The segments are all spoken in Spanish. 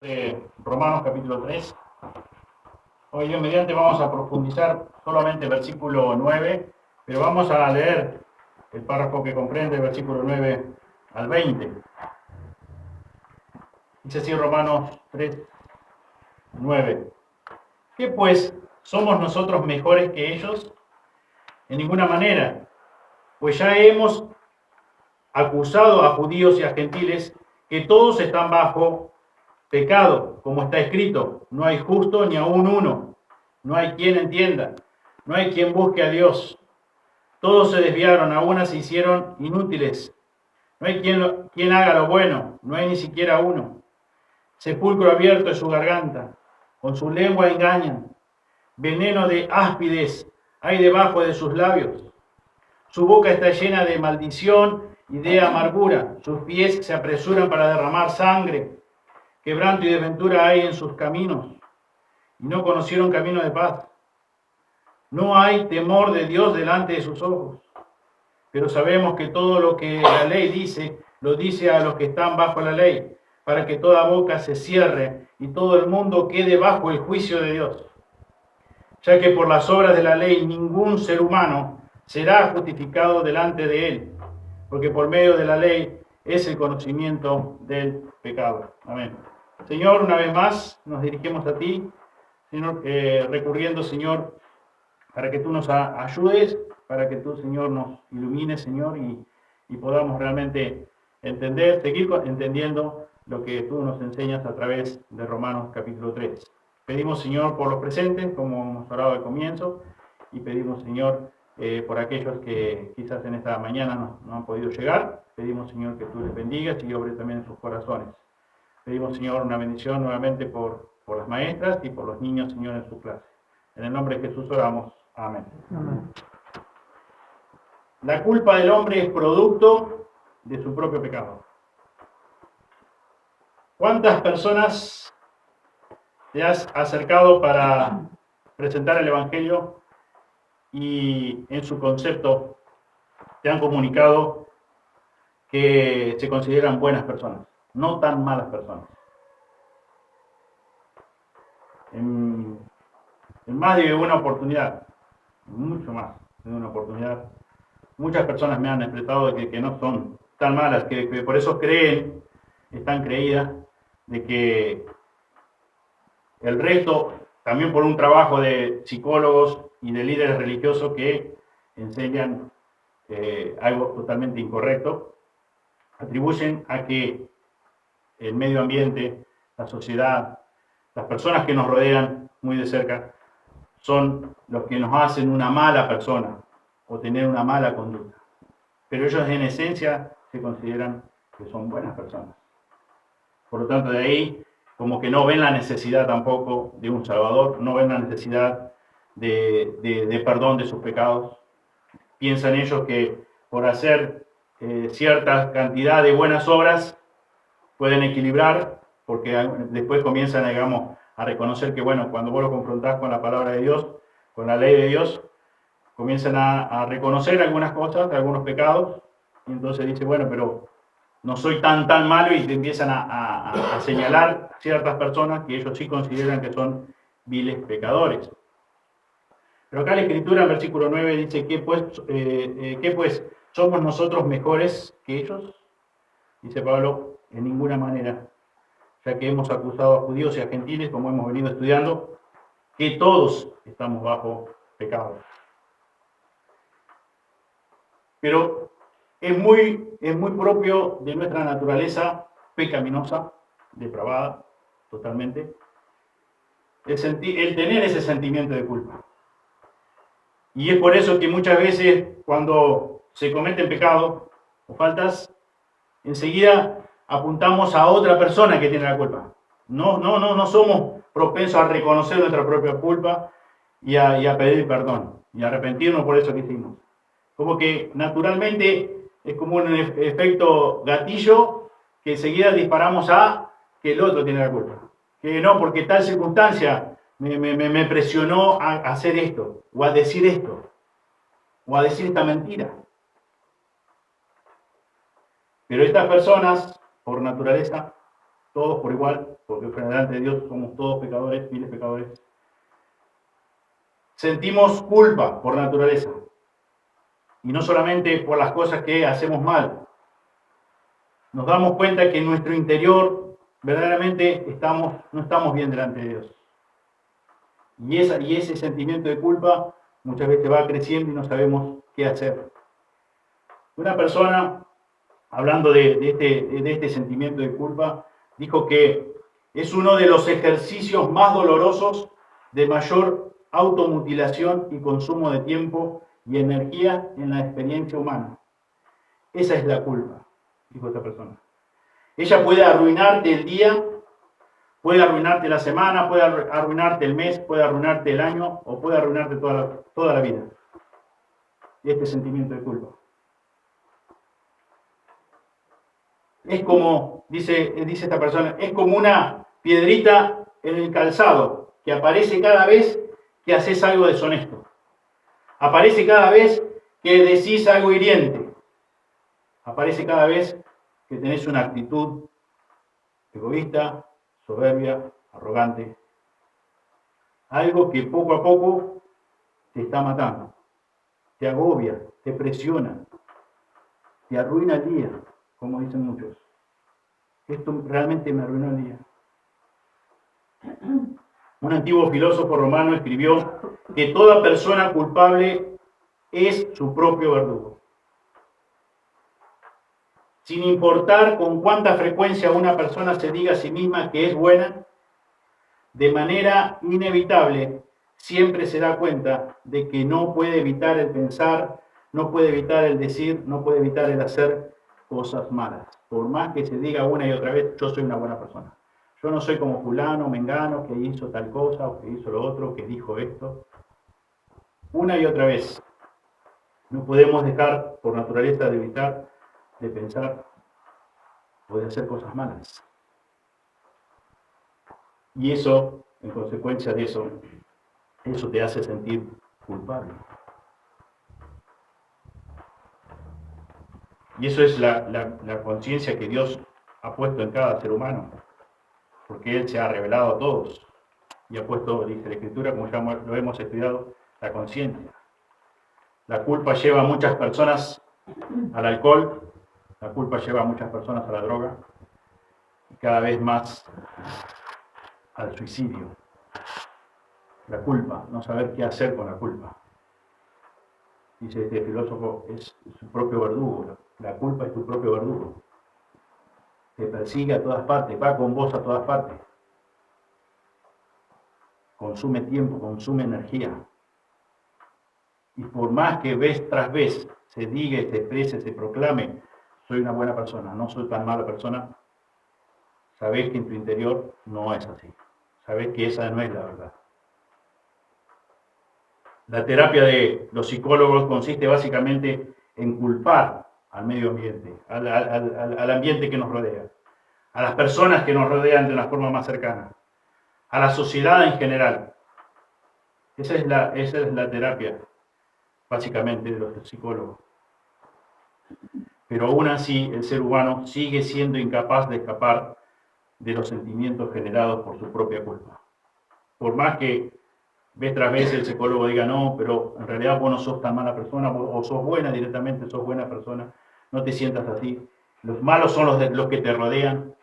de Romanos capítulo 3. Hoy Dios mediante vamos a profundizar solamente el versículo 9, pero vamos a leer el párrafo que comprende el versículo 9 al 20. Dice así Romanos 3, 9. ¿Qué pues? ¿Somos nosotros mejores que ellos? En ninguna manera, pues ya hemos acusado a judíos y a gentiles que todos están bajo pecado, como está escrito, no hay justo ni aun uno, no hay quien entienda, no hay quien busque a Dios. Todos se desviaron, a una se hicieron inútiles. No hay quien haga lo bueno, no hay ni siquiera uno. Sepulcro abierto es su garganta, con su lengua engañan. Veneno de áspides hay debajo de sus labios. Su boca está llena de maldición y de amargura. Sus pies se apresuran para derramar sangre. Quebranto y desventura hay en sus caminos, y no conocieron camino de paz. No hay temor de Dios delante de sus ojos. Pero sabemos que todo lo que la ley dice, lo dice a los que están bajo la ley, para que toda boca se cierre y todo el mundo quede bajo el juicio de Dios. Ya que por las obras de la ley ningún ser humano será justificado delante de él, porque por medio de la ley es el conocimiento del pecado. Amén. Señor, una vez más nos dirigimos a ti, Señor, recurriendo, Señor, para que tú nos ayudes, para que tú, Señor, nos ilumines, Señor, y podamos realmente entender, seguir entendiendo lo que tú nos enseñas a través de Romanos capítulo 3. Pedimos, Señor, por los presentes, como hemos hablado al comienzo, y pedimos, Señor, por aquellos que quizás en esta mañana no han podido llegar. Pedimos, Señor, que tú les bendigas y obres también en sus corazones. Pedimos, Señor, una bendición nuevamente por las maestras y por los niños, Señor, en su clase. En el nombre de Jesús oramos. Amén. Amén. La culpa del hombre es producto de su propio pecado. ¿Cuántas personas te has acercado para presentar el Evangelio y en su concepto te han comunicado que se consideran buenas personas, no tan malas personas? En más de una oportunidad, mucho más de una oportunidad, muchas personas me han expresado que no son tan malas, que por eso están creídas de que el resto, también por un trabajo de psicólogos y de líderes religiosos que enseñan algo totalmente incorrecto, atribuyen a que el medio ambiente, la sociedad, las personas que nos rodean muy de cerca, son los que nos hacen una mala persona o tener una mala conducta. Pero ellos en esencia se consideran que son buenas personas. Por lo tanto, de ahí como que no ven la necesidad tampoco de un Salvador, no ven la necesidad de perdón de sus pecados. Piensan ellos que por hacer cierta cantidad de buenas obras pueden equilibrar, porque después comienzan, digamos, a reconocer que, bueno, cuando vos lo confrontás con la palabra de Dios, con la ley de Dios, comienzan a reconocer algunas cosas, algunos pecados, y entonces dice, bueno, pero no soy tan malo, y te empiezan a señalar ciertas personas que ellos sí consideran que son viles pecadores. Pero acá la Escritura, en versículo 9, dice, ¿qué pues? ¿Somos nosotros mejores que ellos? Dice Pablo, en ninguna manera, ya que hemos acusado a judíos y a gentiles, como hemos venido estudiando, que todos estamos bajo pecado. Pero es muy propio de nuestra naturaleza pecaminosa, depravada, totalmente, el tener ese sentimiento de culpa. Y es por eso que muchas veces cuando se cometen pecados o faltas, enseguida apuntamos a otra persona que tiene la culpa. No somos propensos a reconocer nuestra propia culpa y a pedir perdón y a arrepentirnos por eso que hicimos. Como que naturalmente es como un efecto gatillo que enseguida disparamos a que el otro tiene la culpa. Que no, porque tal circunstancia me presionó a hacer esto, o a decir esto, o a decir esta mentira. Pero estas personas, por naturaleza, todos por igual, porque delante de Dios somos todos pecadores, miles pecadores, sentimos culpa por naturaleza. Y no solamente por las cosas que hacemos mal. Nos damos cuenta que en nuestro interior verdaderamente no estamos bien delante de Dios. Y ese sentimiento de culpa muchas veces va creciendo y no sabemos qué hacer. Una persona, hablando de este sentimiento de culpa, dijo que es uno de los ejercicios más dolorosos de mayor automutilación y consumo de tiempo y energía en la experiencia humana. Esa es la culpa, dijo esta persona. Ella puede arruinarte el día, puede arruinarte la semana, puede arruinarte el mes, puede arruinarte el año o puede arruinarte toda la vida. Este sentimiento de culpa. Es como, dice esta persona, es como una piedrita en el calzado que aparece cada vez que haces algo deshonesto. Aparece cada vez que decís algo hiriente. Aparece cada vez que tenés una actitud egoísta, soberbia, arrogante. Algo que poco a poco te está matando. Te agobia, te presiona, te arruina el día, como dicen muchos. Esto realmente me arruinó el día. Un antiguo filósofo romano escribió que toda persona culpable es su propio verdugo. Sin importar con cuánta frecuencia una persona se diga a sí misma que es buena, de manera inevitable siempre se da cuenta de que no puede evitar el pensar, no puede evitar el decir, no puede evitar el hacer cosas malas. Por más que se diga una y otra vez, yo soy una buena persona. Yo no soy como fulano, mengano, que hizo tal cosa, o que hizo lo otro, que dijo esto. Una y otra vez. No podemos dejar, por naturaleza, de evitar, de pensar o de hacer cosas malas. Y eso, en consecuencia de eso te hace sentir culpable. Y eso es la conciencia que Dios ha puesto en cada ser humano, porque Él se ha revelado a todos y ha puesto, dice la Escritura, como ya lo hemos estudiado, la conciencia. La culpa lleva a muchas personas al alcohol, la culpa lleva a muchas personas a la droga y cada vez más al suicidio. La culpa, no saber qué hacer con la culpa. Dice este filósofo, es su propio verdugo. La culpa es tu propio verdugo. Te persigue a todas partes, va con vos a todas partes. Consume tiempo, consume energía. Y por más que vez tras vez se diga, se exprese, se proclame, soy una buena persona, no soy tan mala persona, sabés que en tu interior no es así. Sabés que esa no es la verdad. La terapia de los psicólogos consiste básicamente en culpar al medio ambiente, al ambiente que nos rodea, a las personas que nos rodean de una forma más cercana, a la sociedad en general. Esa es la terapia, básicamente, de los psicólogos. Pero aún así, el ser humano sigue siendo incapaz de escapar de los sentimientos generados por su propia culpa. Por más que vez tras vez el psicólogo diga, no, pero en realidad vos no sos tan mala persona, o sos buena directamente, sos buena persona, no te sientas así. Los malos son los que te rodean.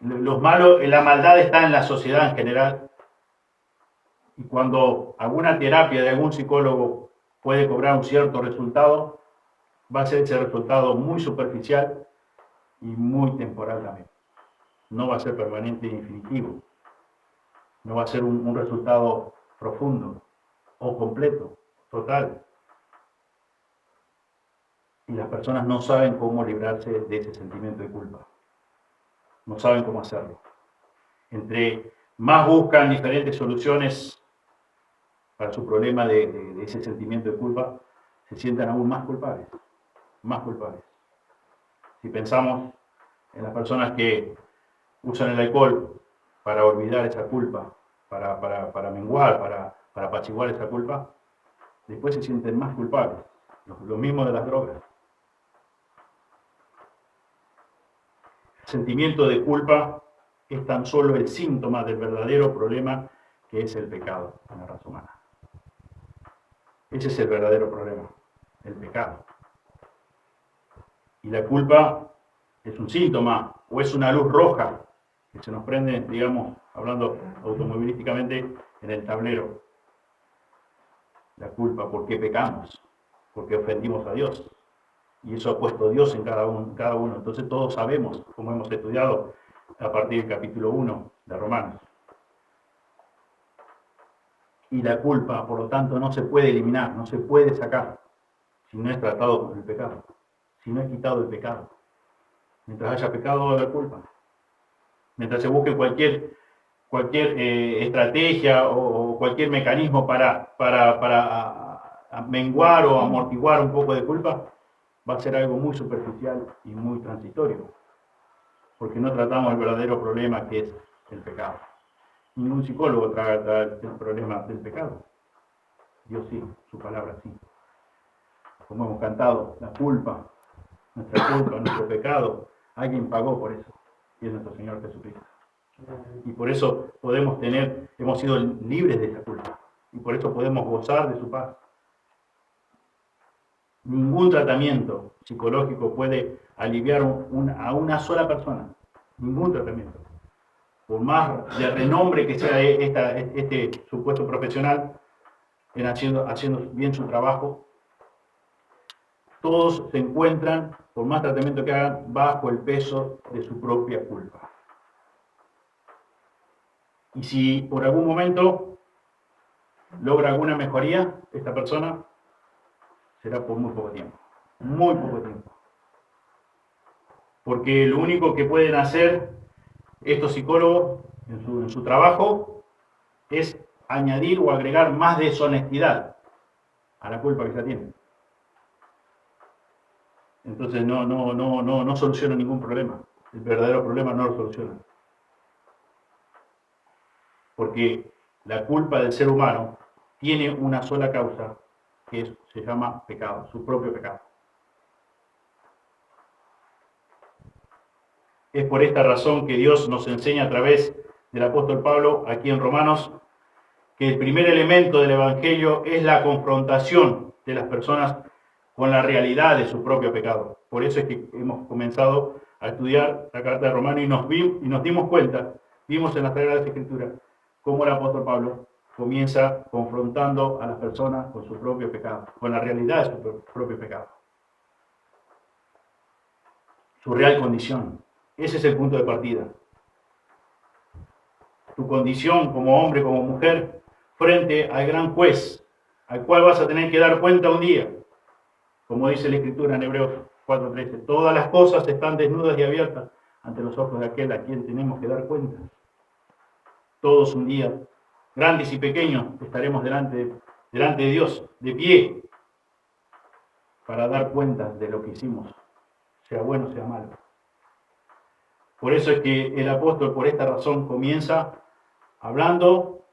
Los malos, la maldad está en la sociedad en general. Y cuando alguna terapia de algún psicólogo puede cobrar un cierto resultado, va a ser ese resultado muy superficial y muy temporal también. No va a ser permanente e infinitivo. No va a ser un resultado profundo o completo, total. Y las personas no saben cómo librarse de ese sentimiento de culpa. No saben cómo hacerlo. Entre más buscan diferentes soluciones para su problema de ese sentimiento de culpa, se sientan aún más culpables. Más culpables. Si pensamos en las personas que usan el alcohol para olvidar esa culpa, para menguar, para apaciguar esa culpa, después se sienten más culpables. Lo mismo de las drogas. El sentimiento de culpa es tan solo el síntoma del verdadero problema que es el pecado en la raza humana. Ese es el verdadero problema, el pecado. Y la culpa es un síntoma o es una luz roja que se nos prende, digamos, hablando automovilísticamente, en el tablero. La culpa, porque pecamos, porque ofendimos a Dios. Y eso ha puesto Dios en cada uno. Entonces todos sabemos, como hemos estudiado a partir del capítulo 1 de Romanos. Y la culpa, por lo tanto, no se puede eliminar, no se puede sacar, si no es tratado con el pecado, si no es quitado el pecado. Mientras haya pecado, va a haber culpa. Mientras se busque cualquier estrategia o cualquier mecanismo para menguar o amortiguar un poco de culpa, va a ser algo muy superficial y muy transitorio, porque no tratamos el verdadero problema que es el pecado. Ningún psicólogo trata el problema del pecado. Dios sí, su palabra sí. Como hemos cantado, la culpa, nuestro pecado, alguien pagó por eso, y es nuestro Señor Jesucristo. Y por eso hemos sido libres de esa culpa, y por eso podemos gozar de su paz. Ningún tratamiento psicológico puede aliviar a una sola persona. Ningún tratamiento. Por más de renombre que sea este supuesto profesional en haciendo bien su trabajo, todos se encuentran, por más tratamiento que hagan, bajo el peso de su propia culpa. Y si por algún momento logra alguna mejoría esta persona, será por muy poco tiempo. Muy poco tiempo. Porque lo único que pueden hacer estos psicólogos en su trabajo es añadir o agregar más deshonestidad a la culpa que ya tienen. Entonces no soluciona ningún problema. El verdadero problema no lo soluciona. Porque la culpa del ser humano tiene una sola causa, que se llama pecado, su propio pecado. Es por esta razón que Dios nos enseña a través del apóstol Pablo, aquí en Romanos, que el primer elemento del Evangelio es la confrontación de las personas con la realidad de su propio pecado. Por eso es que hemos comenzado a estudiar la carta de Romanos y nos dimos cuenta, vimos en las Sagradas Escrituras, cómo el apóstol Pablo comienza confrontando a las personas con su propio pecado, con la realidad de su propio pecado. Su real condición. Ese es el punto de partida. Tu condición como hombre, como mujer, frente al gran juez, al cual vas a tener que dar cuenta un día. Como dice la Escritura en Hebreos 4:13, todas las cosas están desnudas y abiertas ante los ojos de aquel a quien tenemos que dar cuenta. Todos un día, grandes y pequeños, estaremos delante de Dios, de pie, para dar cuenta de lo que hicimos, sea bueno, sea malo. Por eso es que el apóstol, por esta razón, comienza hablando,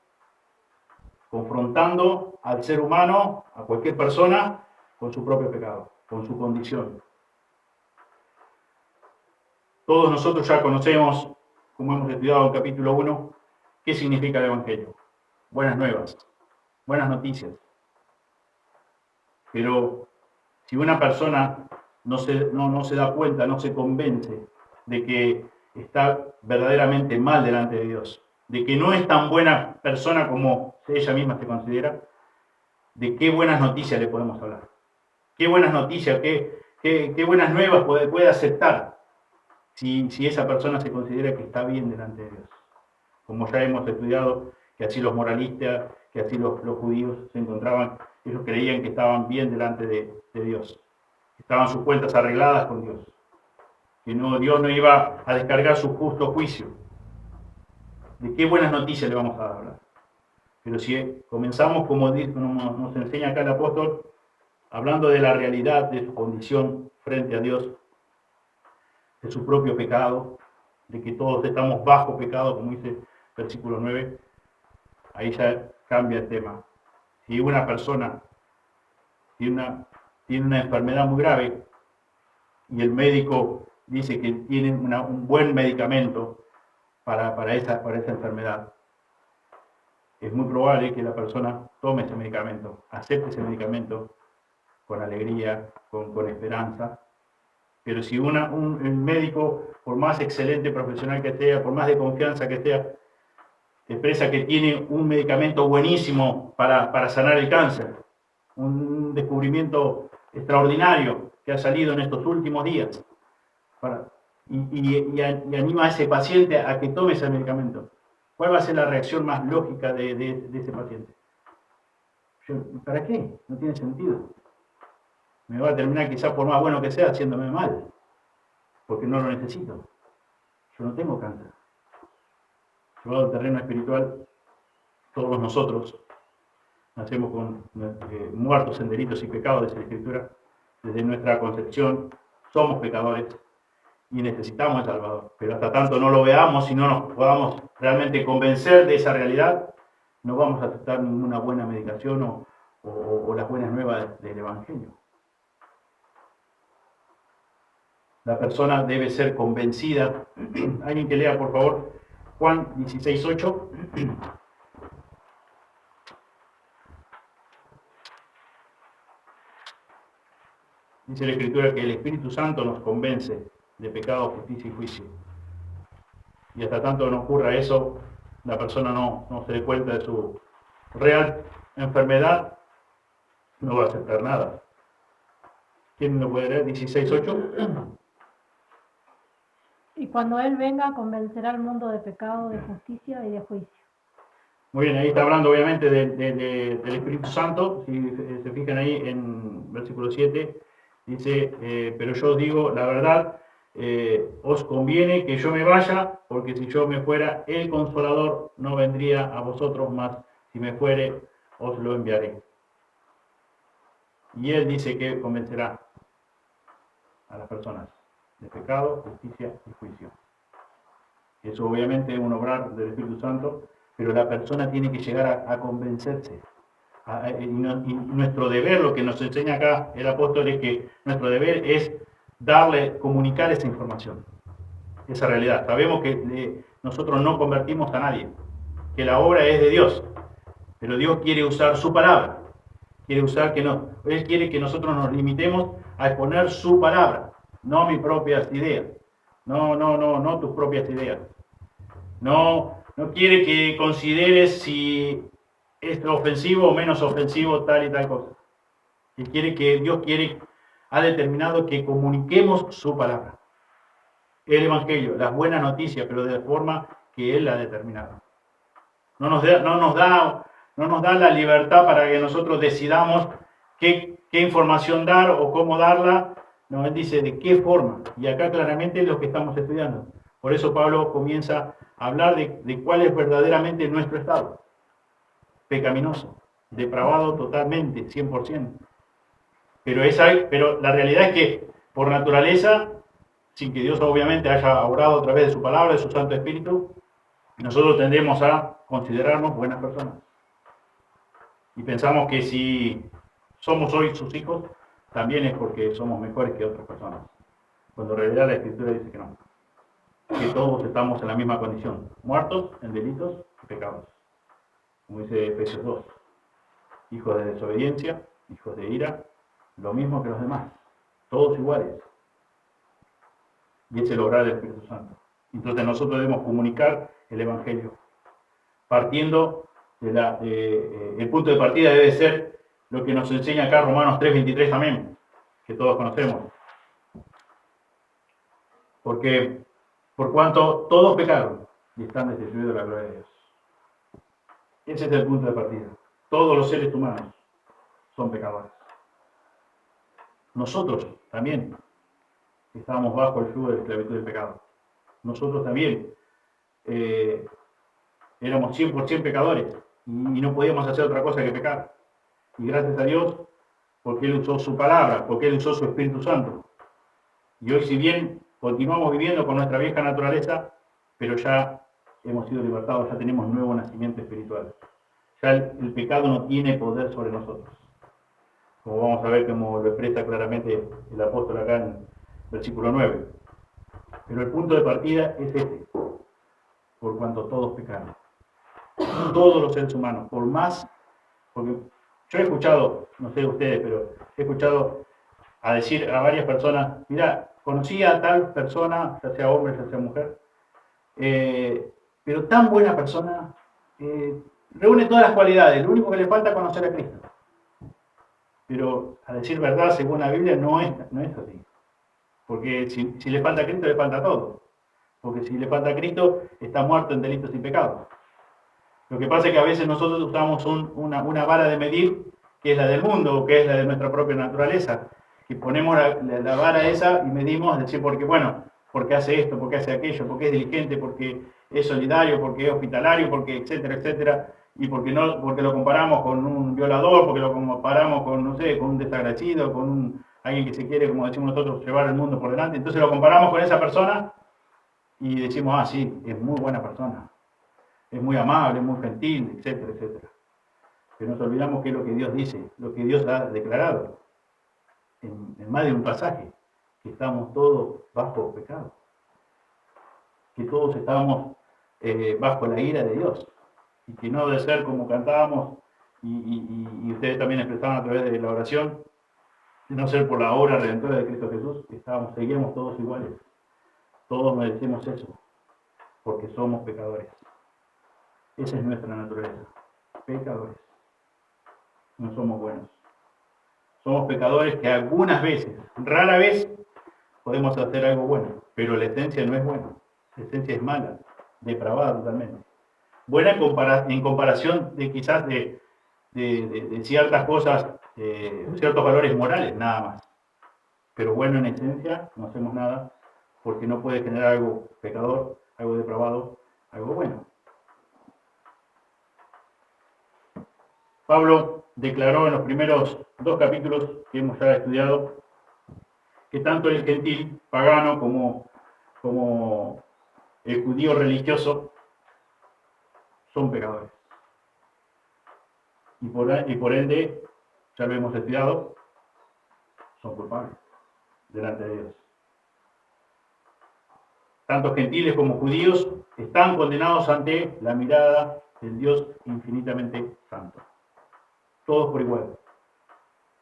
confrontando al ser humano, a cualquier persona, con su propio pecado, con su condición. Todos nosotros ya conocemos, como hemos estudiado en capítulo 1, qué significa el Evangelio. Buenas nuevas, buenas noticias. Pero si una persona no se da cuenta, no se convence de que está verdaderamente mal delante de Dios, de que no es tan buena persona como ella misma se considera, ¿de qué buenas noticias le podemos hablar? ¿Qué buenas noticias, qué buenas nuevas puede aceptar si esa persona se considera que está bien delante de Dios? Como ya hemos estudiado, que así los moralistas, que así los judíos se encontraban, ellos creían que estaban bien delante de Dios, que estaban sus cuentas arregladas con Dios, que Dios no iba a descargar su justo juicio. ¿De qué buenas noticias le vamos a hablar? Pero si comenzamos, como nos enseña acá el apóstol, hablando de la realidad de su condición frente a Dios, de su propio pecado, de que todos estamos bajo pecado, como dice el versículo 9, ahí ya cambia el tema. Si una persona tiene una enfermedad muy grave y el médico dice que tiene un buen medicamento para esa enfermedad. Es muy probable que la persona tome ese medicamento, acepte ese medicamento con alegría, con esperanza. Pero si el médico, por más excelente profesional que sea, por más de confianza que sea, expresa que tiene un medicamento buenísimo para sanar el cáncer, un descubrimiento extraordinario que ha salido en estos últimos días, y anima a ese paciente a que tome ese medicamento, ¿cuál va a ser la reacción más lógica de ese paciente? ¿Para qué? No tiene sentido. Me va a terminar, quizás por más bueno que sea, haciéndome mal, porque no lo necesito. Yo no tengo cáncer. Llevado al terreno espiritual, todos nosotros nacemos muertos en delitos y pecados, dice la Escritura. Desde nuestra concepción somos pecadores y necesitamos al Salvador. Pero hasta tanto no lo veamos y no nos podamos realmente convencer de esa realidad, no vamos a aceptar ninguna buena medicación o las buenas nuevas del Evangelio. La persona debe ser convencida. Alguien que lea, por favor, Juan 16:8. Dice la Escritura que el Espíritu Santo nos convence de pecado, justicia y juicio. Y hasta tanto no ocurra eso, la persona no se dé cuenta de su real enfermedad, no va a aceptar nada. ¿Quién lo puede leer? 16:8. Y cuando Él venga, convencerá al mundo de pecado, de justicia y de juicio. Muy bien, ahí está hablando obviamente del Espíritu Santo. Si se fijan ahí en versículo 7, dice, pero yo os digo la verdad, os conviene que yo me vaya, porque si yo me fuera, el Consolador no vendría a vosotros, más si me fuere, os lo enviaré. Y él dice que convencerá a las personas de pecado, justicia y juicio. Eso obviamente es un obrar del Espíritu Santo, pero la persona tiene que llegar a convencerse. Y nuestro deber, lo que nos enseña acá el apóstol, es que nuestro deber es comunicar esa información, esa realidad. Sabemos que nosotros no convertimos a nadie, que la obra es de Dios, pero Dios quiere usar su palabra. Él quiere que nosotros nos limitemos a exponer su palabra, no mis propias ideas. No tus propias ideas. No quiere que consideres si es ofensivo o menos ofensivo tal y tal cosa. Dios ha determinado que comuniquemos su palabra. El Evangelio, las buenas noticias, pero de la forma que Él la ha determinado. No nos da la libertad para que nosotros decidamos qué información dar o cómo darla. No, Él dice de qué forma. Y acá claramente es lo que estamos estudiando. Por eso Pablo comienza a hablar de cuál es verdaderamente nuestro estado. Pecaminoso, depravado totalmente, 100%. Pero la realidad es que por naturaleza, sin que Dios obviamente haya obrado a través de su palabra, de su Santo Espíritu, nosotros tendemos a considerarnos buenas personas. Y pensamos que si somos hoy sus hijos, también es porque somos mejores que otras personas. Cuando en realidad la Escritura dice que no. Que todos estamos en la misma condición, muertos en delitos y pecados. Como dice Efesios 2. Hijos de desobediencia, hijos de ira, lo mismo que los demás. Todos iguales. Y es el obrar del Espíritu Santo. Entonces nosotros debemos comunicar el Evangelio. Partiendo el punto de partida debe ser lo que nos enseña acá Romanos 3:23 también, que todos conocemos. Porque por cuanto todos pecaron y están destituidos de la gloria de Dios. Ese es el punto de partida. Todos los seres humanos son pecadores. Nosotros también estábamos bajo el yugo de la esclavitud del pecado. Nosotros también éramos 100% pecadores y no podíamos hacer otra cosa que pecar. Y gracias a Dios, porque Él usó su palabra, porque Él usó su Espíritu Santo. Y hoy, si bien continuamos viviendo con nuestra vieja naturaleza, pero ya hemos sido libertados, ya tenemos nuevo nacimiento espiritual. Ya el pecado no tiene poder sobre nosotros. Como vamos a ver, como lo expresa claramente el apóstol acá en versículo 9. Pero el punto de partida es este. por cuanto todos pecaron. Todos los seres humanos, por más, porque yo he escuchado, no sé ustedes, pero he escuchado a decir a varias personas, mira, conocí a tal persona, ya sea hombre, ya sea mujer, pero tan buena persona, reúne todas las cualidades, lo único que le falta es conocer a Cristo. Pero a decir verdad, según la Biblia, no es así. Porque si le falta a Cristo, le falta todo. Porque si le falta a Cristo, está muerto en delitos y pecados. Lo que pasa es que a veces nosotros usamos una vara de medir, que es la del mundo, que es la de nuestra propia naturaleza. Y ponemos la vara esa y medimos, decir, porque bueno, porque hace esto, porque hace aquello, porque es diligente, porque es solidario, porque es hospitalario, porque etcétera, etcétera. Y porque lo comparamos con un violador, porque lo comparamos con, no sé, con un desagradecido, con alguien que se quiere, como decimos nosotros, llevar el mundo por delante. Entonces lo comparamos con esa persona y decimos, ah, sí, es muy buena persona. Es muy amable, muy gentil, etcétera, etcétera. Pero nos olvidamos que es lo que Dios dice, lo que Dios ha declarado en más de un pasaje, que estamos todos bajo pecado, que todos estamos bajo la ira de Dios, y que no debe ser como cantábamos, y ustedes también expresaban a través de la oración, de no ser por la obra redentora de Cristo Jesús, que seguíamos todos iguales. Todos merecemos eso, porque somos pecadores. Esa es nuestra naturaleza, pecadores. No somos buenos. Somos pecadores que algunas veces, rara vez, podemos hacer algo bueno, pero la esencia no es buena. La esencia es mala, depravada totalmente. Buena en comparación de quizás de ciertas cosas, ciertos valores morales, nada más. Pero bueno en esencia, no hacemos nada, porque no puede generar algo pecador, algo depravado, algo bueno. Pablo declaró en los primeros 2 capítulos que hemos ya estudiado que tanto el gentil pagano como el judío religioso son pecadores. Y por ende, ya lo hemos estudiado, son culpables delante de Dios. Tanto gentiles como judíos están condenados ante la mirada del Dios infinitamente santo. Todos por igual.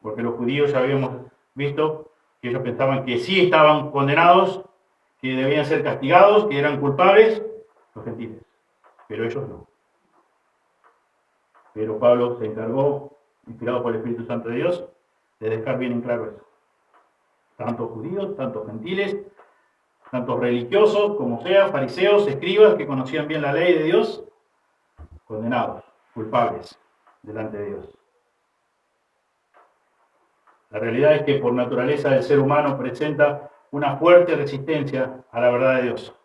Porque los judíos ya habíamos visto que ellos pensaban que sí estaban condenados, que debían ser castigados, que eran culpables, los gentiles. Pero ellos no. Pero Pablo se encargó, inspirado por el Espíritu Santo de Dios, de dejar bien en claro eso. Tanto judíos, tanto gentiles, tanto religiosos como sea, fariseos, escribas que conocían bien la ley de Dios, condenados, culpables delante de Dios. La realidad es que por naturaleza el ser humano presenta una fuerte resistencia a la verdad de Dios.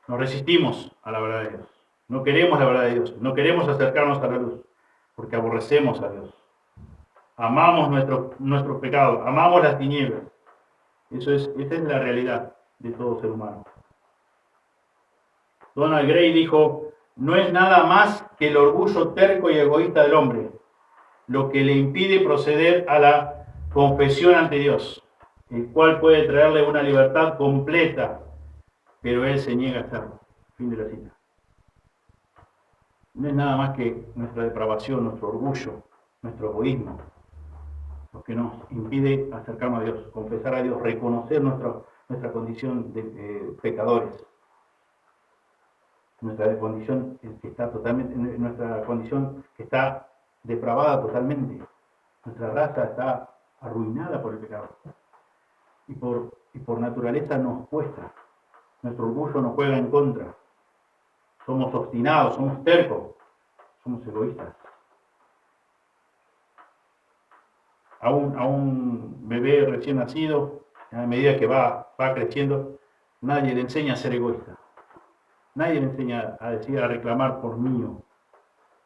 Nos resistimos a la verdad de Dios. No queremos la verdad de Dios. No queremos acercarnos a la luz porque aborrecemos a Dios. Amamos nuestros pecados. Amamos las tinieblas. Esa es la realidad de todo ser humano. Donald Gray dijo, no es nada más que el orgullo terco y egoísta del hombre lo que le impide proceder a la confesión ante Dios, el cual puede traerle una libertad completa, pero él se niega a hacerlo. Fin de la cita. No es nada más que nuestra depravación, nuestro orgullo, nuestro egoísmo, lo que nos impide acercarnos a Dios, confesar a Dios, reconocer nuestra condición de pecadores, nuestra condición que está depravada totalmente, nuestra raza está arruinada por el pecado. Y por naturaleza nos cuesta. Nuestro orgullo nos juega en contra. Somos obstinados, somos tercos, somos egoístas. A un bebé recién nacido, a medida que va creciendo, nadie le enseña a ser egoísta. Nadie le enseña a reclamar por mío.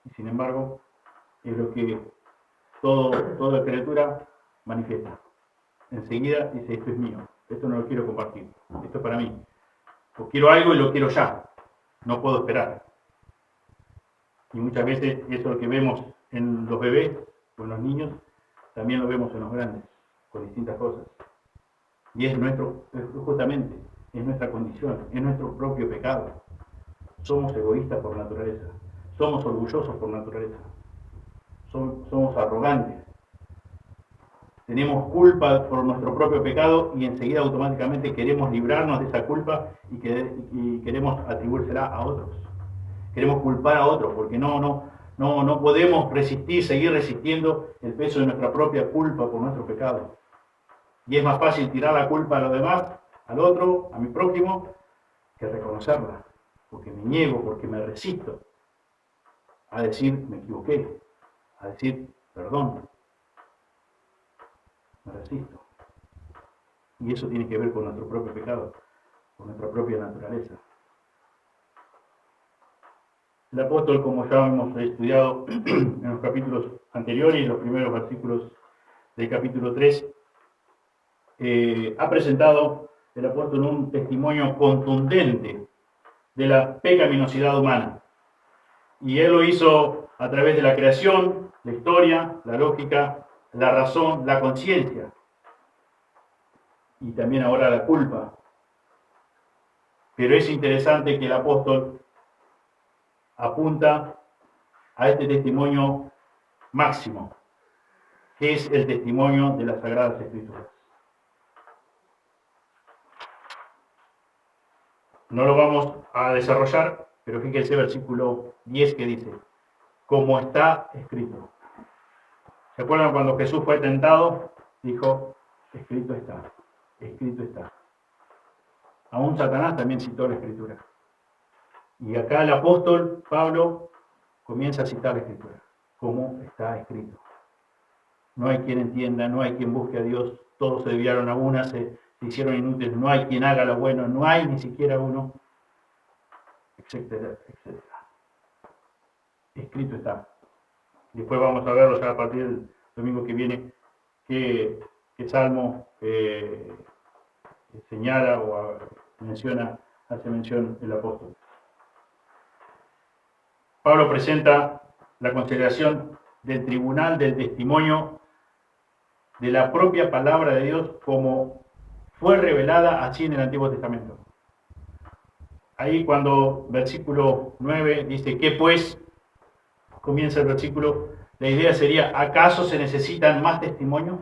Y sin embargo, es lo que toda criatura manifiesta. Enseguida dice, esto es mío, esto no lo quiero compartir, esto es para mí. O quiero algo y lo quiero ya, no puedo esperar. Y muchas veces eso es lo que vemos en los bebés o en los niños, también lo vemos en los grandes, con distintas cosas. Y es nuestra condición, es nuestro propio pecado. somos egoístas por naturaleza, somos orgullosos por naturaleza, somos arrogantes, tenemos culpa por nuestro propio pecado y enseguida automáticamente queremos librarnos de esa culpa y queremos atribuírsela a otros. Queremos culpar a otros porque no podemos seguir resistiendo el peso de nuestra propia culpa por nuestro pecado. Y es más fácil tirar la culpa a los demás, al otro, a mi prójimo, que reconocerla. Porque me niego, porque me resisto a decir me equivoqué, a decir perdón. Me resisto. Y eso tiene que ver con nuestro propio pecado, con nuestra propia naturaleza. El apóstol, como ya hemos estudiado en los capítulos anteriores, los primeros versículos del capítulo 3, ha presentado el apóstol un testimonio contundente de la pecaminosidad humana. Y él lo hizo a través de la creación, la historia, la lógica, la razón, la conciencia y también ahora la culpa. Pero es interesante que el apóstol apunta a este testimonio máximo, que es el testimonio de las Sagradas Escrituras. No lo vamos a desarrollar, pero fíjense el versículo 10 que dice, como está escrito. ¿Se acuerdan cuando Jesús fue tentado? Dijo, escrito está, escrito está. Aún Satanás también citó la Escritura. Y acá el apóstol Pablo comienza a citar la Escritura, como está escrito. No hay quien entienda, no hay quien busque a Dios, todos se desviaron a una, se hicieron inútiles, no hay quien haga lo bueno, no hay ni siquiera uno, etcétera, etcétera. Escrito está. Después vamos a verlo ya a partir del domingo que viene, que Salmo señala o hace mención el apóstol. Pablo presenta la consideración del tribunal del testimonio de la propia palabra de Dios como fue revelada así en el Antiguo Testamento. Ahí cuando versículo 9 dice, ¿qué pues? Comienza el versículo, la idea sería, ¿acaso se necesitan más testimonios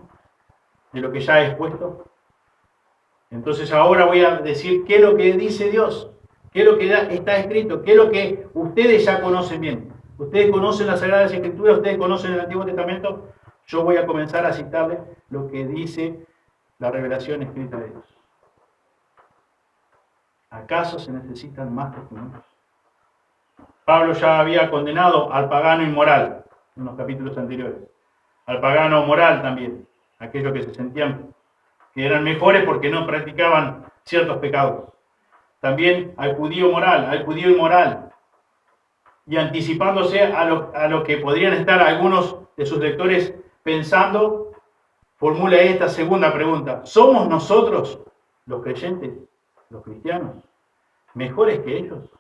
de lo que ya he expuesto? Entonces ahora voy a decir qué es lo que dice Dios, qué es lo que está escrito, qué es lo que ustedes ya conocen bien. Ustedes conocen las Sagradas Escrituras, ustedes conocen el Antiguo Testamento. Yo voy a comenzar a citarles lo que dice la revelación escrita de Dios. ¿Acaso se necesitan más testimonios? Pablo ya había condenado al pagano inmoral en los capítulos anteriores, al pagano moral también, aquellos que se sentían que eran mejores porque no practicaban ciertos pecados. También al judío moral, al judío inmoral, y anticipándose a lo que podrían estar algunos de sus lectores pensando, formula esta segunda pregunta: ¿somos nosotros, los creyentes, los cristianos, mejores que ellos?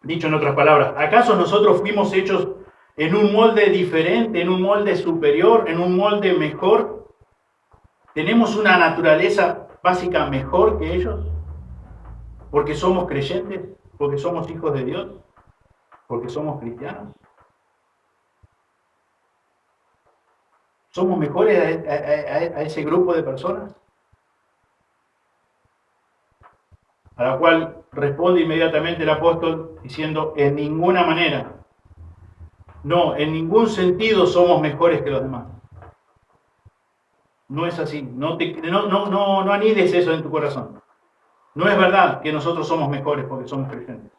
Dicho en otras palabras, ¿acaso nosotros fuimos hechos en un molde diferente, en un molde superior, en un molde mejor? ¿Tenemos una naturaleza básica mejor que ellos? ¿Porque somos creyentes? ¿Porque somos hijos de Dios? ¿Porque somos cristianos? ¿Somos mejores a ese grupo de personas? A la cual responde inmediatamente el apóstol diciendo, en ninguna manera, no, en ningún sentido somos mejores que los demás. No es así, no anides eso en tu corazón. No es verdad que nosotros somos mejores porque somos creyentes,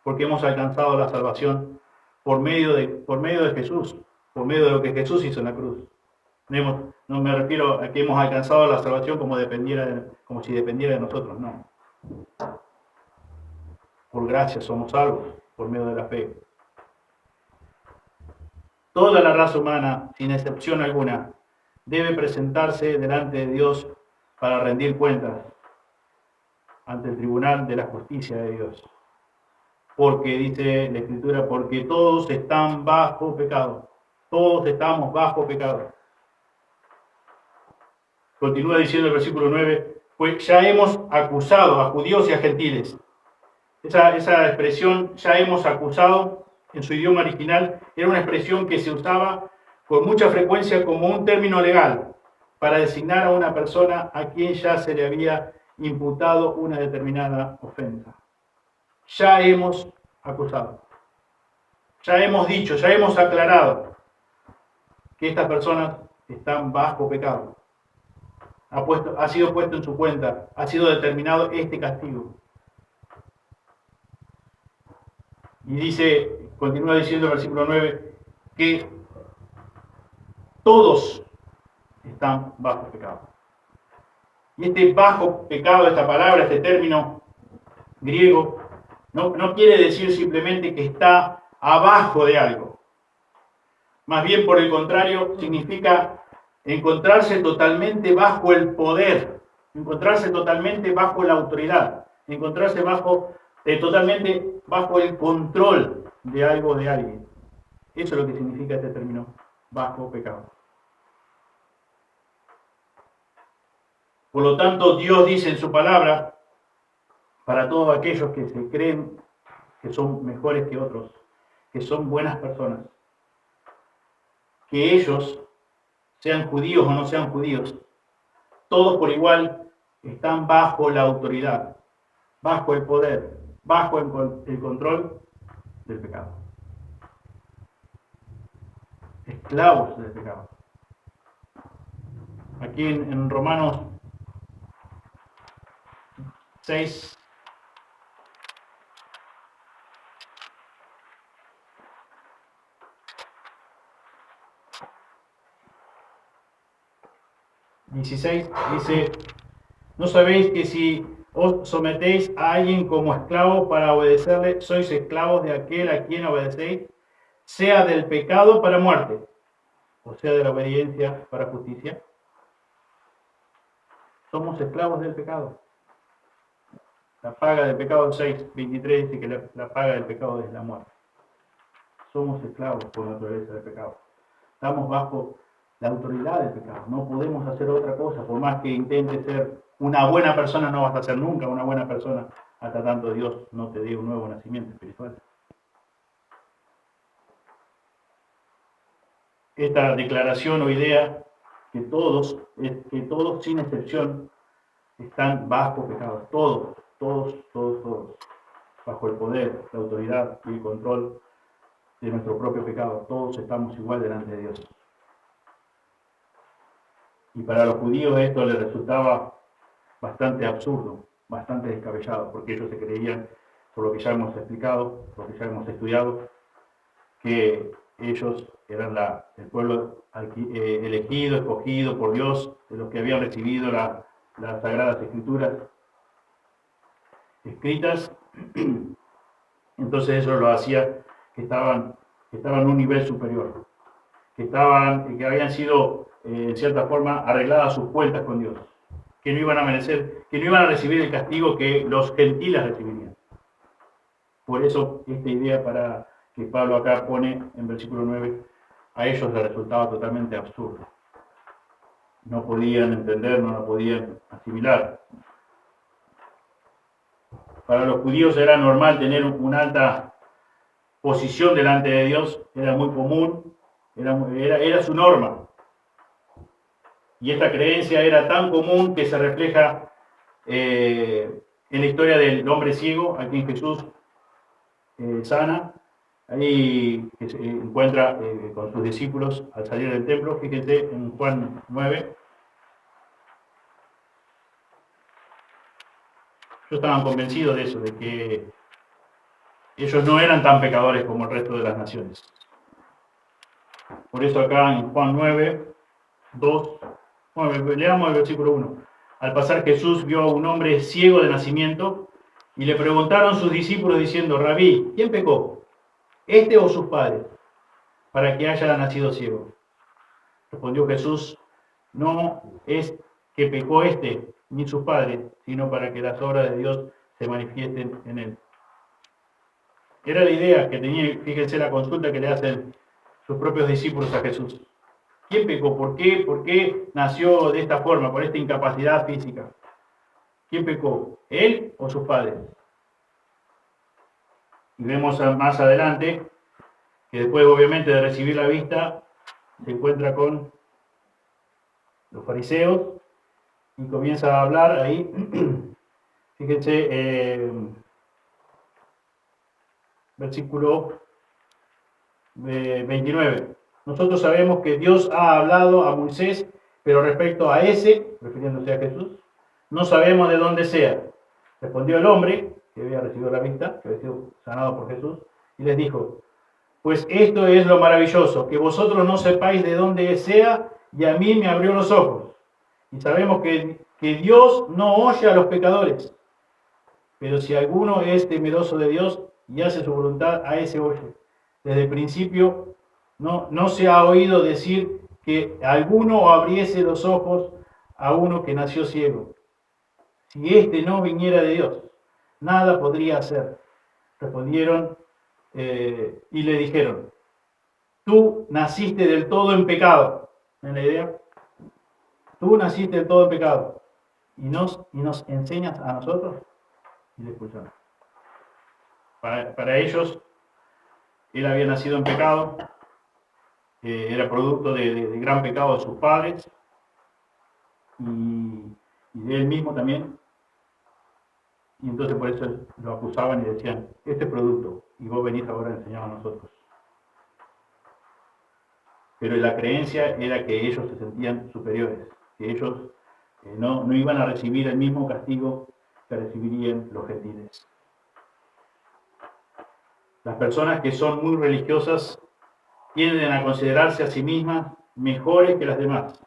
porque hemos alcanzado la salvación por medio de Jesús, por medio de lo que Jesús hizo en la cruz. No me refiero a que hemos alcanzado la salvación como si dependiera de nosotros, no. Por gracia somos salvos, por medio de la fe. Toda la raza humana, sin excepción alguna, debe presentarse delante de Dios para rendir cuentas ante el tribunal de la justicia de Dios. Porque, dice la Escritura, porque todos están bajo pecado. Todos estamos bajo pecado. Continúa diciendo el versículo 9, pues ya hemos acusado a judíos y a gentiles, esa expresión ya hemos acusado en su idioma original, era una expresión que se usaba con mucha frecuencia como un término legal para designar a una persona a quien ya se le había imputado una determinada ofensa. Ya hemos acusado, ya hemos dicho, ya hemos aclarado que estas personas están bajo pecado. Ha sido puesto en su cuenta, ha sido determinado este castigo. Y dice, continúa diciendo el versículo 9, que todos están bajo pecado. Y este bajo pecado, esta palabra, este término griego, no quiere decir simplemente que está abajo de algo. Más bien, por el contrario, significa encontrarse totalmente bajo el poder, encontrarse totalmente bajo la autoridad, encontrarse totalmente bajo el control de algo, de alguien. Eso es lo que significa este término, bajo pecado. Por lo tanto, Dios dice en su palabra, para todos aquellos que se creen que son mejores que otros, que son buenas personas, que ellos, sean judíos o no sean judíos, todos por igual están bajo la autoridad, bajo el poder, bajo el control del pecado. Esclavos del pecado. Aquí en Romanos 6, dice, ¿no sabéis que si os sometéis a alguien como esclavo para obedecerle, sois esclavos de aquel a quien obedecéis, sea del pecado para muerte, o sea de la obediencia para justicia? Somos esclavos del pecado. La paga del pecado, 6:23 dice que la paga del pecado es la muerte. Somos esclavos por naturaleza del pecado. Estamos bajo la autoridad del pecado. No podemos hacer otra cosa. Por más que intentes ser una buena persona, no vas a ser nunca una buena persona hasta tanto Dios no te dé un nuevo nacimiento espiritual. Esta declaración o idea que todos sin excepción están bajo pecado. Todos, bajo el poder, la autoridad y el control de nuestro propio pecado. Todos estamos igual delante de Dios. Y para los judíos esto les resultaba bastante absurdo, bastante descabellado, porque ellos se creían, por lo que ya hemos explicado, por lo que ya hemos estudiado, que ellos eran el pueblo elegido, escogido por Dios, de los que habían recibido las Sagradas Escrituras escritas. Entonces eso lo hacía que estaban en un nivel superior, que habían sido en cierta forma arregladas sus cuentas con Dios, que no iban a merecer, que no iban a recibir el castigo que los gentiles recibirían. Por eso esta idea para que Pablo acá pone en versículo 9, a ellos les resultaba totalmente absurdo. No podían entender, no la podían asimilar. Para los judíos era normal tener una alta posición delante de Dios, era muy común, era su norma. Y esta creencia era tan común que se refleja en la historia del hombre ciego, a quien Jesús sana, ahí que se encuentra con sus discípulos al salir del templo. Fíjense en Juan 9. Ellos estaban convencidos de eso, de que ellos no eran tan pecadores como el resto de las naciones. Por eso acá en Juan 9, 2, leamos el versículo 1. Al pasar Jesús vio a un hombre ciego de nacimiento y le preguntaron sus discípulos diciendo: Rabí, ¿quién pecó, este o sus padres, para que haya nacido ciego? Respondió Jesús: no es que pecó este ni sus padres, sino para que las obras de Dios se manifiesten en él. Era la idea que tenía, fíjense la consulta que le hacen sus propios discípulos a Jesús. ¿Quién pecó? ¿Por qué? ¿Por qué nació de esta forma, por esta incapacidad física? ¿Quién pecó? ¿Él o sus padres? Y vemos más adelante que después, obviamente, de recibir la vista, se encuentra con los fariseos y comienza a hablar ahí. Fíjense, versículo 29. Nosotros sabemos que Dios ha hablado a Moisés, pero respecto a ese, refiriéndose a Jesús, no sabemos de dónde sea. Respondió el hombre, que había recibido la vista, que había sido sanado por Jesús, y les dijo: pues esto es lo maravilloso, que vosotros no sepáis de dónde sea, y a mí me abrió los ojos. Y sabemos que Dios no oye a los pecadores, pero si alguno es temeroso de Dios y hace su voluntad, a ese oye. Desde el principio no se ha oído decir que alguno abriese los ojos a uno que nació ciego. Si éste no viniera de Dios, nada podría hacer. Respondieron y le dijeron: tú naciste del todo en pecado. ¿Ven la idea? Tú naciste del todo en pecado. Y nos enseñas a nosotros. Y le escucharon. Para ellos, él había nacido en pecado, era producto de gran pecado de sus padres y de él mismo también. Y entonces por eso lo acusaban y decían: este es producto, y vos venís ahora a enseñar a nosotros. Pero la creencia era que ellos se sentían superiores, que ellos no iban a recibir el mismo castigo que recibirían los gentiles. Las personas que son muy religiosas tienden a considerarse a sí mismas mejores que las demás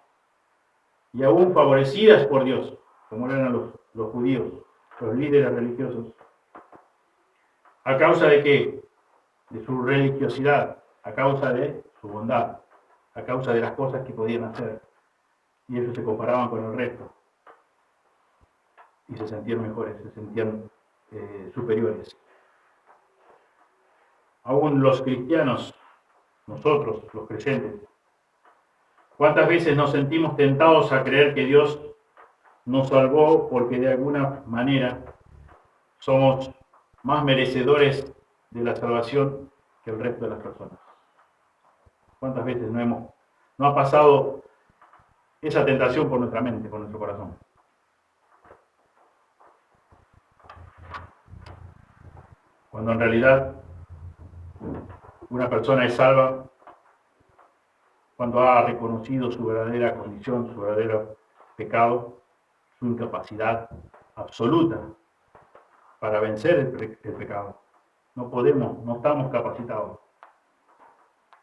y aún favorecidas por Dios, como eran los judíos, los líderes religiosos. ¿A causa de qué? De su religiosidad, a causa de su bondad, a causa de las cosas que podían hacer. Y ellos se comparaban con el resto y se sentían mejores, se sentían superiores. Aún los cristianos, nosotros, los creyentes, ¿cuántas veces nos sentimos tentados a creer que Dios nos salvó porque de alguna manera somos más merecedores de la salvación que el resto de las personas? ¿Cuántas veces no ha pasado esa tentación por nuestra mente, por nuestro corazón? Cuando en realidad una persona es salva cuando ha reconocido su verdadera condición, su verdadero pecado, su incapacidad absoluta para vencer el pecado. No podemos, no estamos capacitados.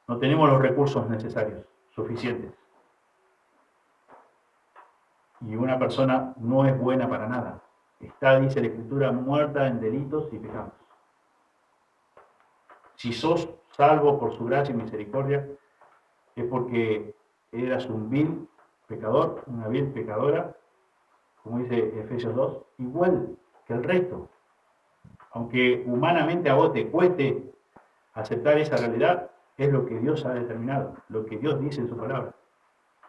No tenemos los recursos necesarios, suficientes. Y una persona no es buena para nada. Está, dice la Escritura, muerta en delitos y pecados. Si sos salvo por su gracia y misericordia, es porque eras un vil pecador, una vil pecadora, como dice Efesios 2, igual que el resto. Aunque humanamente a vos te cueste aceptar esa realidad, es lo que Dios ha determinado, lo que Dios dice en su palabra.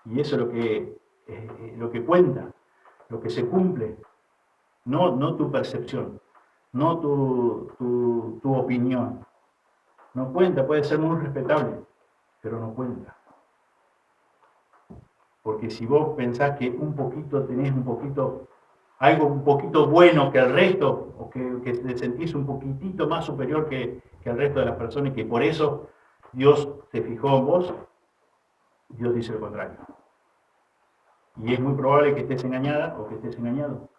Y eso es lo que cuenta, lo que se cumple, no tu percepción, no tu opinión. No cuenta, puede ser muy respetable, pero no cuenta. Porque si vos pensás que tenés algo un poquito bueno que el resto, o que te sentís un poquitito más superior que el resto de las personas, y que por eso Dios se fijó en vos, Dios dice lo contrario. Y es muy probable que estés engañada o que estés engañado.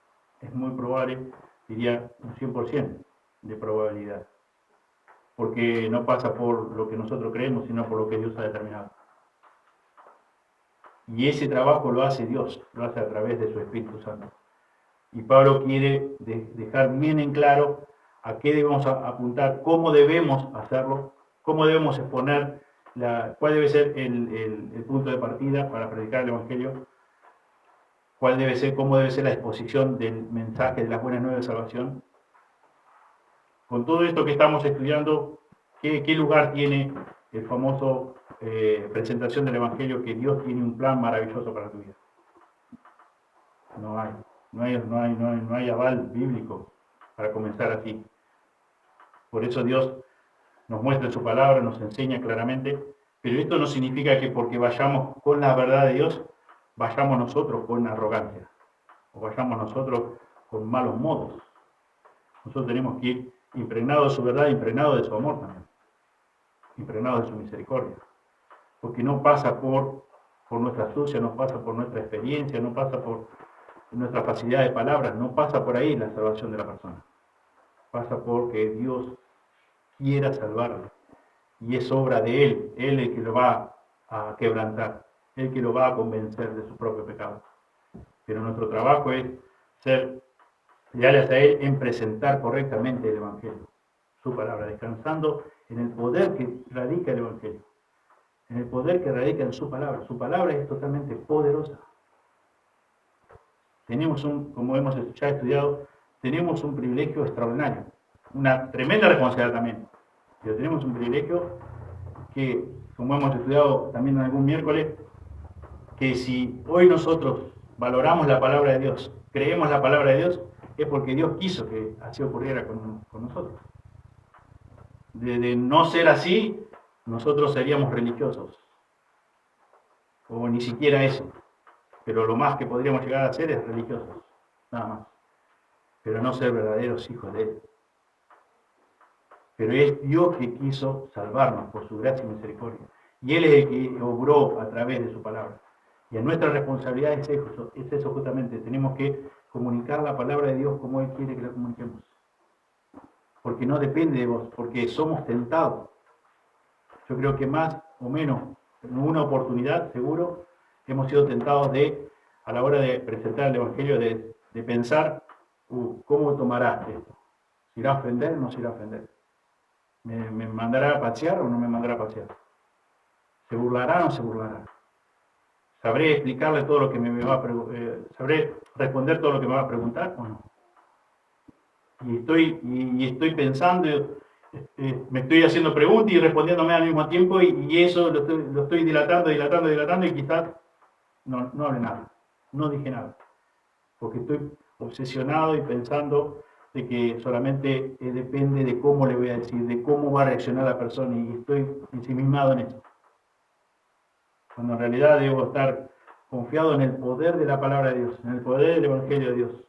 Es muy probable, diría un 100% de probabilidad. Porque no pasa por lo que nosotros creemos, sino por lo que Dios ha determinado. Y ese trabajo lo hace Dios, lo hace a través de su Espíritu Santo. Y Pablo quiere dejar bien en claro a qué debemos apuntar, cómo debemos hacerlo, cómo debemos exponer, cuál debe ser el punto de partida para predicar el Evangelio, cómo debe ser la exposición del mensaje de las buenas nuevas de salvación. Con todo esto que estamos estudiando, ¿qué lugar tiene el famoso presentación del Evangelio, que Dios tiene un plan maravilloso para tu vida? No hay aval bíblico para comenzar así. Por eso Dios nos muestra en su palabra, nos enseña claramente, pero esto no significa que porque vayamos con la verdad de Dios, vayamos nosotros con arrogancia, o vayamos nosotros con malos modos. Nosotros tenemos que ir impregnados de su verdad, impregnados de su amor también, impregnados de su misericordia, porque no pasa por nuestra astucia, no pasa por nuestra experiencia, no pasa por nuestra facilidad de palabras, no pasa por ahí la salvación de la persona. Pasa porque Dios quiera salvarlo. Y es obra de Él el que lo va a quebrantar, el que lo va a convencer de su propio pecado. Pero nuestro trabajo es ser leales a Él en presentar correctamente el Evangelio, su palabra, descansando en el poder que radica el Evangelio, en el poder que radica en su palabra. Su palabra es totalmente poderosa. Tenemos como hemos ya estudiado, tenemos un privilegio extraordinario, una tremenda responsabilidad también, pero tenemos un privilegio que, como hemos estudiado también en algún miércoles, que si hoy nosotros valoramos la palabra de Dios, creemos la palabra de Dios, es porque Dios quiso que así ocurriera con nosotros. De no ser así, nosotros seríamos religiosos, o ni siquiera eso. Pero lo más que podríamos llegar a ser es religiosos, nada más. Pero no ser verdaderos hijos de Él. Pero es Dios que quiso salvarnos por su gracia y misericordia. Y Él es el que obró a través de su palabra. Y en nuestra responsabilidad es eso justamente. Tenemos que comunicar la palabra de Dios como Él quiere que la comuniquemos. Porque no depende de vos, porque somos tentados. Yo creo que más o menos, en una oportunidad, seguro, hemos sido tentados a la hora de presentar el Evangelio, de pensar, ¿cómo tomará esto? ¿Se irá a ofender o no se irá a ofender? ¿Me mandará a pasear o no me mandará a pasear? ¿Se burlará o no se burlará? ¿Sabré explicarle todo lo que me va a ¿sabré responder todo lo que me va a preguntar o no? Y estoy pensando, me estoy haciendo preguntas y respondiéndome al mismo tiempo, y eso lo estoy dilatando, y quizás no hable nada, no dije nada, porque estoy obsesionado y pensando de que solamente depende de cómo le voy a decir, de cómo va a reaccionar la persona, y estoy ensimismado en eso. Cuando en realidad debo estar confiado en el poder de la palabra de Dios, en el poder del Evangelio de Dios.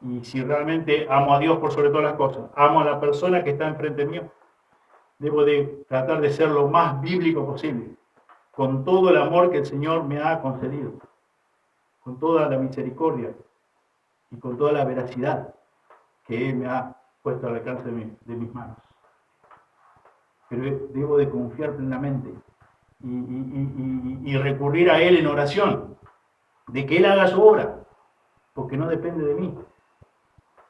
Y si realmente amo a Dios por sobre todas las cosas, amo a la persona que está enfrente mío, debo de tratar de ser lo más bíblico posible, con todo el amor que el Señor me ha concedido, con toda la misericordia y con toda la veracidad que Él me ha puesto al alcance de mis manos. Pero debo de confiar plenamente y recurrir a Él en oración, de que Él haga su obra, porque no depende de mí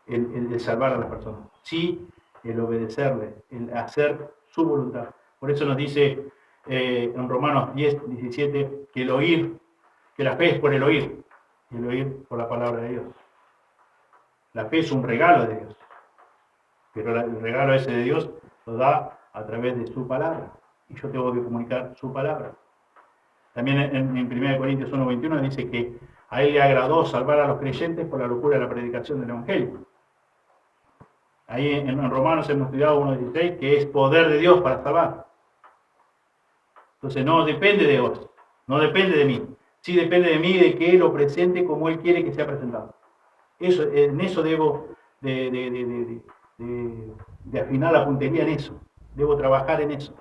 el de salvar a las personas, sí el obedecerle, el hacer su voluntad. Por eso nos dice en Romanos 10, 17, que la fe es por el oír, y el oír por la palabra de Dios. La fe es un regalo de Dios, pero el regalo ese de Dios lo da a través de su palabra, y yo tengo que comunicar su palabra. También en 1 Corintios 1:21 dice que a Él le agradó salvar a los creyentes por la locura de la predicación del Evangelio. Ahí en Romanos hemos estudiado 1:16, que es poder de Dios para salvar. Entonces no depende de vos, no depende de mí. Sí depende de mí de que Él lo presente como Él quiere que sea presentado. En eso debo de afinar la puntería en eso. Debo trabajar en eso.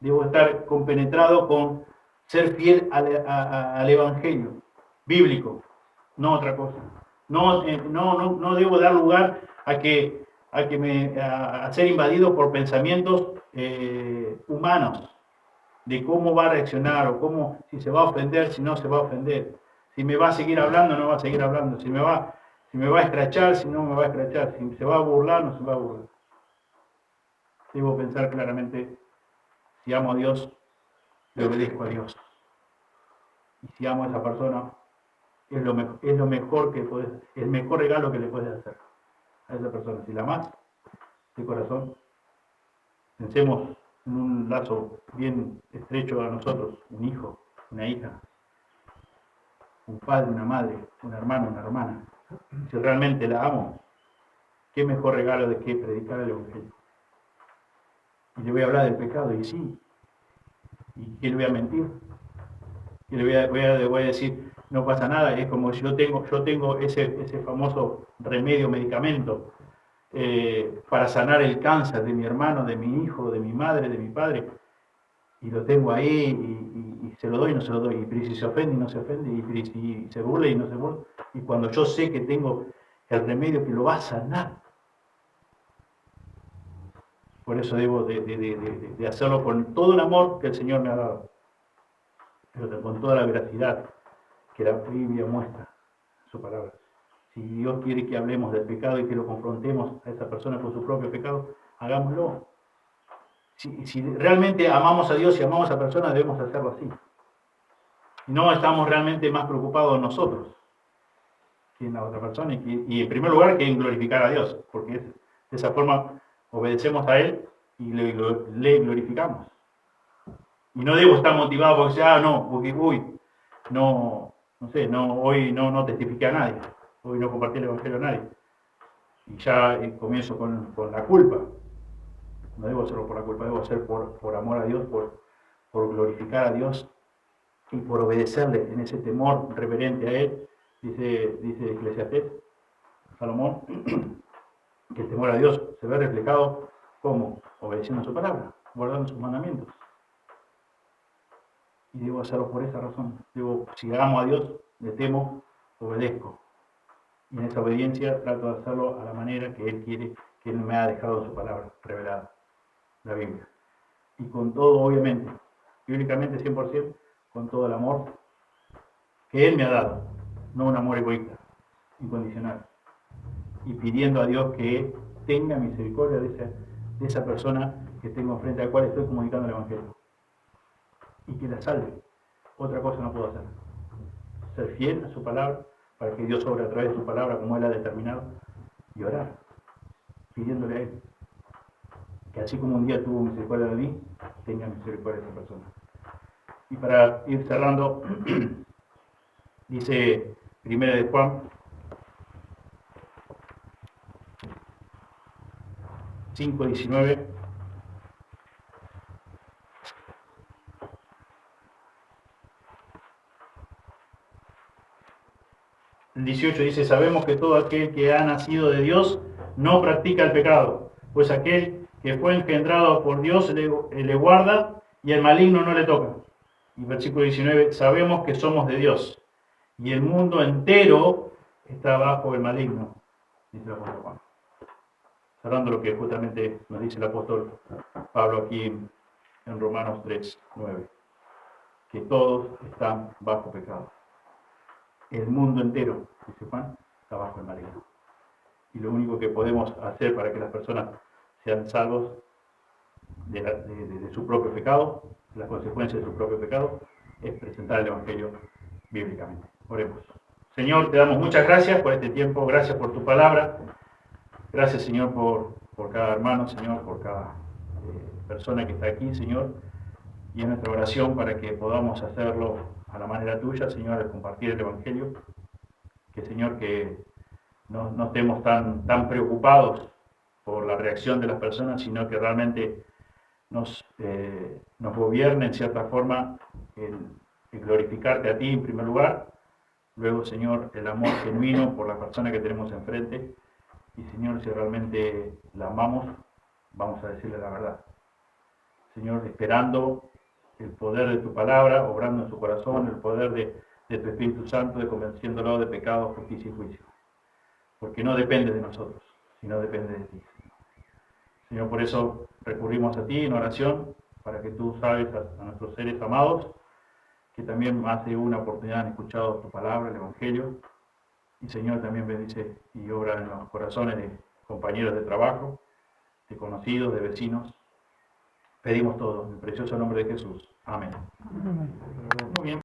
Debo estar compenetrado con ser fiel al Evangelio bíblico, no otra cosa. No debo dar lugar a ser invadido por pensamientos humanos de cómo va a reaccionar, o si se va a ofender, si no se va a ofender, si me va a seguir hablando, no va a seguir hablando, si me va a escrachar, si no me va a escrachar, si se va a burlar, no se va a burlar. Debo pensar claramente: si amo a Dios, le obedezco a Dios. Y si amo a esa persona, es lo mejor el mejor regalo que le puedes hacer a esa persona. Si la amás de corazón, pensemos en un lazo bien estrecho a nosotros: un hijo, una hija, un padre, una madre, un hermano, una hermana. Si realmente la amo, qué mejor regalo de que predicar el Evangelio. Y le voy a hablar del pecado, y sí. ¿Y qué le voy a mentir? Y le voy a decir, no pasa nada, es como si yo tengo ese famoso remedio, medicamento, para sanar el cáncer de mi hermano, de mi hijo, de mi madre, de mi padre, y lo tengo ahí, y se lo doy y no se lo doy, y si se ofende y no se ofende, y si se burla y no se burla, y cuando yo sé que tengo el remedio que lo va a sanar, por eso debo de hacerlo con todo el amor que el Señor me ha dado, pero con toda la veracidad que la Biblia muestra en su palabra. Si Dios quiere que hablemos del pecado y que lo confrontemos a esa persona con su propio pecado, hagámoslo. Si realmente amamos a Dios y amamos a personas, debemos hacerlo así. No estamos realmente más preocupados nosotros que en la otra persona y en primer lugar que en glorificar a Dios, porque de esa forma obedecemos a Él y le glorificamos. Y no debo estar motivado porque hoy no testifiqué a nadie, hoy no compartí el Evangelio a nadie. Y ya comienzo con la culpa. No debo hacerlo por la culpa, debo hacerlo por amor a Dios, por glorificar a Dios y por obedecerle en ese temor reverente a Él. Dice Eclesiastés, Salomón, que el temor a Dios se ve reflejado como obedeciendo su palabra, guardando sus mandamientos. Y debo hacerlo por esa razón. Si amo a Dios, le temo, obedezco. Y en esa obediencia trato de hacerlo a la manera que Él quiere, que Él me ha dejado su palabra revelada, la Biblia. Y con todo, obviamente, bíblicamente 100%, con todo el amor que Él me ha dado, no un amor egoísta, incondicional. Y pidiendo a Dios que tenga misericordia de esa persona que tengo enfrente a la cual estoy comunicando el Evangelio. Y que la salve. Otra cosa no puedo hacer. Ser fiel a su palabra, para que Dios obre a través de su palabra como Él ha determinado, y orar, pidiéndole a Él, que así como un día tuvo misericordia de mí, tenga misericordia de esa persona. Y para ir cerrando, dice 1 de Juan 5:19, el 18 dice, sabemos que todo aquel que ha nacido de Dios no practica el pecado, pues aquel que fue engendrado por Dios le guarda y el maligno no le toca. Y versículo 19, sabemos que somos de Dios y el mundo entero está bajo el maligno, dice el apóstol Juan. Cerrando lo que justamente nos dice el apóstol Pablo aquí en Romanos 3:9, que todos están bajo pecado. El mundo entero, dice Juan, está bajo el maligno. Y lo único que podemos hacer para que las personas sean salvos de su propio pecado, de las consecuencias de su propio pecado, es presentar el Evangelio bíblicamente. Oremos. Señor, te damos muchas gracias por este tiempo, gracias por tu palabra, gracias, Señor, por cada hermano, Señor, por cada persona que está aquí, Señor, y en nuestra oración para que podamos hacerlo a la manera tuya, Señor, al compartir el Evangelio, que, Señor, que no estemos tan preocupados por la reacción de las personas, sino que realmente nos gobierne en cierta forma el glorificarte a ti en primer lugar, luego, Señor, el amor genuino por la persona que tenemos enfrente, y, Señor, si realmente la amamos, vamos a decirle la verdad. Señor, esperando el poder de tu palabra, obrando en su corazón, el poder de tu Espíritu Santo, de convenciéndolo de pecado, justicia y juicio. Porque no depende de nosotros, sino depende de ti. Señor, por eso recurrimos a ti en oración, para que tú salves a nuestros seres amados, que también más de una oportunidad han escuchado tu palabra, el Evangelio. Y, Señor, también bendice y obra en los corazones de compañeros de trabajo, de conocidos, de vecinos. Pedimos todo en el precioso nombre de Jesús. Amén. Muy bien.